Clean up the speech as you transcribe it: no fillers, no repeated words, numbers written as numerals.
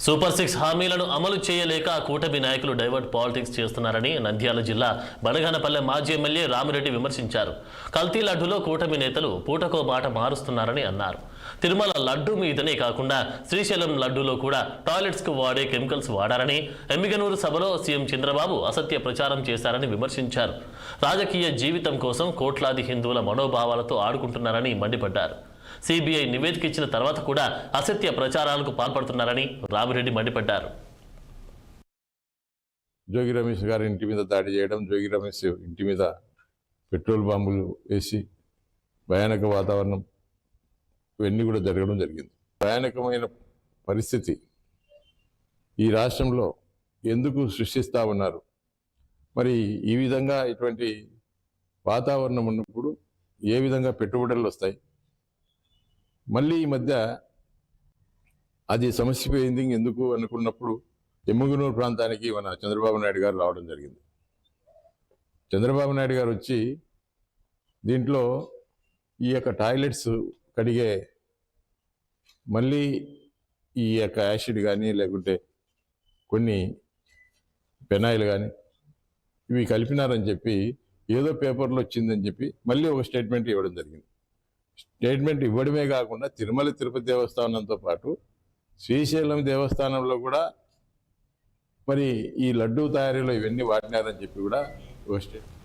Super 6 హామీలను అమలు చేయలేక కూటమి నాయకులు డైవర్ట్ పాలిటిక్స్ చేస్తున్నారని నంద్యాల జిల్లా బనగానపల్లె మాజీ ఎమ్మెల్యే రామిరెడ్డి విమర్శించారు. కల్తీ లడ్డులో కూటమి నేతలు పూటకో మాట మారుస్తున్నారని అన్నారు. తిరుమల లడ్డు మీదనే కాకుండా శ్రీశైలం లడ్డులో కూడా టాయిలెట్స్ కు వాడే కెమికల్స్ వాడారని, ఎమ్మిగనూరు సభలో సీఎం చంద్రబాబు అసత్య ప్రచారం చేశారని విమర్శించారు. రాజకీయ జీవితం కోసం కోట్లాది హిందువుల మనోభావాలతో ఆడుకుంటున్నారని మండిపడ్డారు. సిబిఐ నివేదిక ఇచ్చిన తర్వాత కూడా అసత్య ప్రచారాలకు పాల్పడుతున్నారని రామిరెడ్డి మండిపడ్డారు. జోగి రమేష్ గారి ఇంటి మీద దాడి చేయడం, జోగి రమేష్ ఇంటి మీద పెట్రోల్ బాంబులు వేసి భయానక వాతావరణం ఇవన్నీ కూడా జరగడం జరిగింది. భయానకమైన పరిస్థితి ఈ రాష్ట్రంలో ఎందుకు సృష్టిస్తూ ఉన్నారు? మరి ఈ విధంగా ఇటువంటి వాతావరణం ఉన్నప్పుడు ఏ విధంగా పెట్టుబడులు వస్తాయి? మళ్ళీ ఈ మధ్య అది సమస్య పోయింది ఎందుకు అనుకున్నప్పుడు ఎమ్మిగనూరు ప్రాంతానికి మన చంద్రబాబు నాయుడు గారు రావడం జరిగింది. చంద్రబాబు నాయుడు గారు వచ్చి దీంట్లో ఈ యొక్క టాయిలెట్స్ కడిగే మళ్ళీ ఈ యొక్క యాసిడ్ కానీ లేకుంటే కొన్ని పెనాయిల్ కానీ ఇవి కలిపినారని చెప్పి ఏదో పేపర్లో వచ్చిందని చెప్పి మళ్ళీ ఒక స్టేట్మెంట్ ఇవ్వడం జరిగింది. స్టేట్మెంట్ ఇవ్వడమే కాకుండా తిరుమల తిరుపతి దేవస్థానంతో పాటు శ్రీశైలం దేవస్థానంలో కూడా మరి ఈ లడ్డూ తయారీలో ఇవన్నీ వాడినారని చెప్పి కూడా ఒక స్టేట్మెంట్